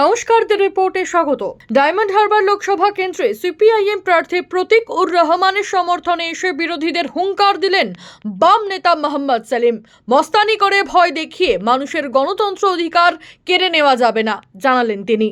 নমস্কার, দ্য রিপোর্টে স্বাগত। ডায়মন্ড হারবার লোকসভা কেন্দ্রে সিপিআইএম প্রার্থী প্রতীক উর রহমানের সমর্থনে এসে বিরোধীদের হুঙ্কার দিলেন বাম নেতা মোহাম্মদ সেলিম। মস্তানি করে ভয় দেখিয়ে মানুষের গণতন্ত্র অধিকার কেড়ে নেওয়া যাবে না, জানালেন তিনি।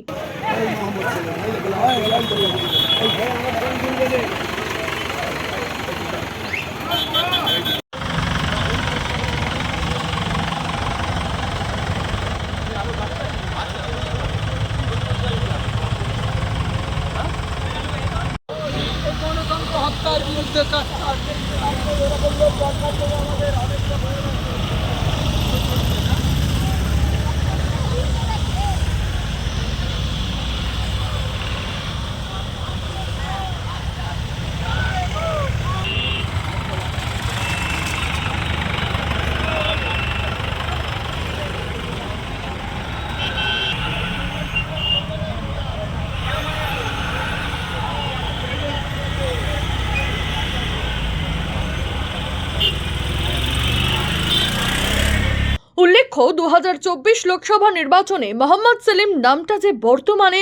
উল্লেখ্য, 2024 লোকসভা নির্বাচনে মোহাম্মদ সেলিম নামটা যে বর্তমানে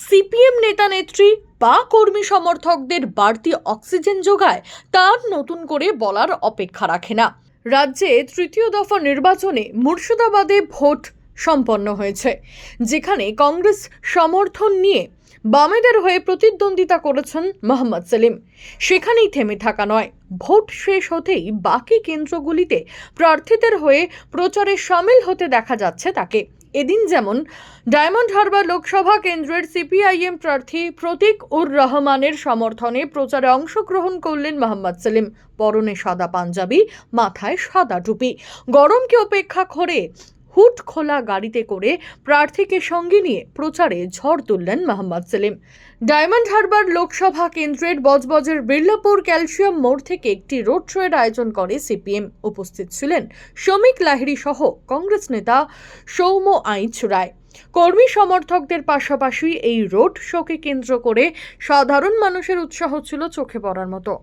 সিপিএম নেতা নেত্রী বা কর্মী সমর্থকদের বাড়তি অক্সিজেন যোগায় তার নতুন করে বলার অপেক্ষা রাখে না। রাজ্যে তৃতীয় দফা নির্বাচনে মুর্শিদাবাদে ভোট সম্পন্ন হয়েছে, যেখানে কংগ্রেস সমর্থন নিয়ে বামেদের হয়ে প্রতিদ্বন্দ্বিতা করেছেন মোহাম্মদ সেলিম। সেখানেই থেমে থাকা নয়, ভোট শেষ হতেই বাকি কেন্দ্রগুলিতে প্রার্থীদের হয়ে প্রচারে সামিল হতে দেখা যাচ্ছে তাকে। এদিন যেমন ডায়মন্ড হারবার লোকসভা কেন্দ্রের সিপিআইএম প্রার্থী প্রতীক উর রহমানের সমর্থনে প্রচারে অংশগ্রহণ করলেন মোহাম্মদ সেলিম। পরনে সাদা পাঞ্জাবি, মাথায় সাদা টুপি, গরমকে উপেক্ষা করে হুট খোলা গাড়িতে করে প্রার্থীকে সঙ্গে নিয়ে প্রচারে ঝড় তুললেন মোহাম্মদ সেলিম। ডায়মন্ড হারবার লোকসভা কেন্দ্রের বজবজের বিড়লাপুর ক্যালসিয়াম মোড় থেকে একটি রোড শোয়ের আয়োজন করে সিপিএম। উপস্থিত ছিলেন শ্রমিক লাহিড়ী সহ কংগ্রেস নেতা সৌম্য আইচ রায়। কর্মী সমর্থকদের পাশাপাশি এই রোড শোকে কেন্দ্র করে সাধারণ মানুষের উৎসাহ ছিল চোখে পড়ার মতো।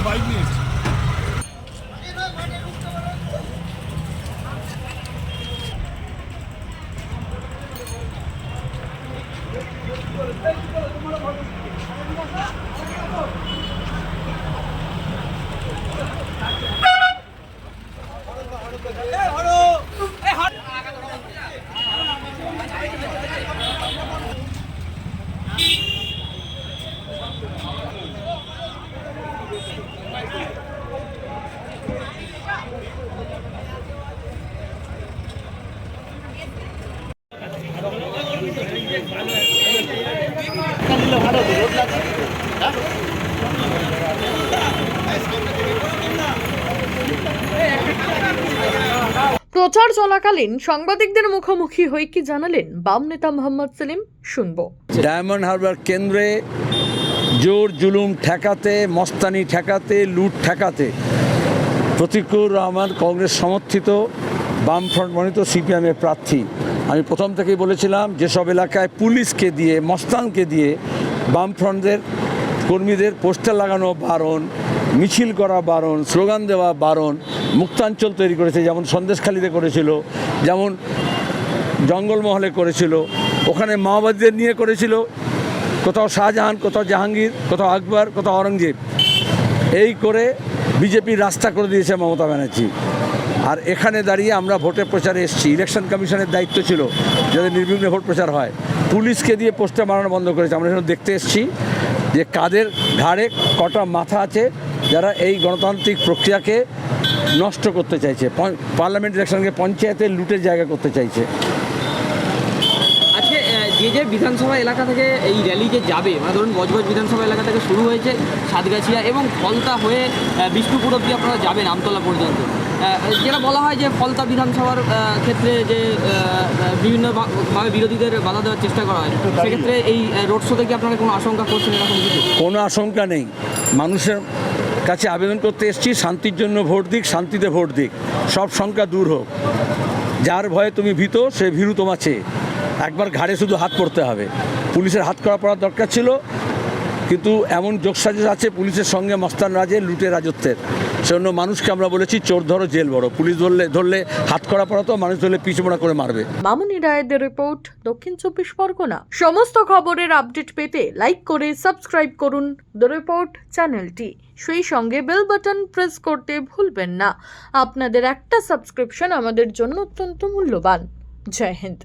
বাইক নিয়ে এসেছি। প্রচার চলাকালীন সাংবাদিকদের মুখোমুখি হয়ে কি জানালেন বাম নেতা মোহাম্মদ সেলিম, শুনবো। ডায়মন্ড হারবার কেন্দ্রে জোর জুলুম ঠেকাতে, মস্তানি ঠেকাতে, লুট ঠেকাতে প্রতীক উর রহমান কংগ্রেস সমর্থিত বামফ্রন্ট মনোনীত সিপিএমের প্রার্থী। আমি প্রথম থেকেই বলেছিলাম যেসব এলাকায় পুলিশকে দিয়ে, মস্তানকে দিয়ে বামফ্রন্টের কর্মীদের পোস্টার লাগানো বারণ, মিছিল করা বারণ, স্লোগান দেওয়া বারণ, মুক্তাঞ্চল তৈরি করেছে, যেমন সন্দেশখালিতে করেছিল, যেমন জঙ্গলমহলে করেছিল, ওখানে মাওবাদীদের নিয়ে করেছিল, কোথাও শাহজাহান, কোথাও জাহাঙ্গীর, কোথাও আকবর, কোথাও অরঙ্গজেব, এই করে বিজেপির রাস্তা করে দিয়েছে মমতা ব্যানার্জি। আর এখানে দাঁড়িয়ে আমরা ভোটের প্রচারে এসেছি। ইলেকশন কমিশনের দায়িত্ব ছিল যাতে নির্বিঘ্নে ভোট প্রচার হয়, পুলিশকে দিয়ে পোস্টার মারানো বন্ধ করেছে। আমরা এখানে দেখতে এসেছি যে কাদের ঘাড়ে কটা মাথা আছে যারা এই গণতান্ত্রিক প্রক্রিয়াকে নষ্ট করতে চাইছে, পার্লামেন্ট ইলেকশনকে পঞ্চায়েতের লুটের জায়গা করতে চাইছে। আজকে যে বিধানসভা এলাকা থেকে এই র্যালি যে যাবে, মানে ধরুন বজবজ বিধানসভা এলাকা থেকে শুরু হয়েছে সাতগাছিয়া এবং ফলতা হয়ে বিষ্ণুপুর অব্দি আপনারা যাবেন আমতলা পর্যন্ত, যেটা বলা হয় যে ফলতা বিধানসভার ক্ষেত্রে যে বিভিন্নভাবে বিরোধীদের বাধা দেওয়ার চেষ্টা করা হয়, সেক্ষেত্রে এই রোড শোতে কি আপনারা কোনো আশঙ্কা করছেন এরকম কিছু? কোনো আশঙ্কা নেই। মানুষের কাছে আবেদন করতে এসেছি, শান্তির জন্য ভোট দিক, শান্তিতে ভোট দিক, সব শঙ্কা দূর হোক। যার ভয়ে তুমি ভীত, সে ভীরু তোমার চেয়ে। একবার ঘাড়ে শুধু হাত পড়তে হবে। পুলিশের হাত করা পড়ার দরকার ছিল, কিন্তু এমন যোগসাজশ আছে পুলিশের সঙ্গে মস্তান রাজের, লুটের রাজত্বের। সেজন্য মানুষকে আমরা বলেছি চোর ধরো জেল বড়। পুলিশ ধরলে হাত করা পড়া, তো মানুষ ধরলে পিছুমোড়া করে মারবে। মামুনি রায়ের রিপোর্ট, দক্ষিণ 24 পরগনা। সমস্ত খবরের আপডেট পেতে লাইক করে সাবস্ক্রাইব করুন দ্য রিপোর্ট চ্যানেলটি। সেই সঙ্গে বেল বাটন প্রেস করতে ভুলবেন না। আপনাদের একটা সাবস্ক্রিপশন আমাদের জন্য অত্যন্ত মূল্যবান। জয় হিন্দ।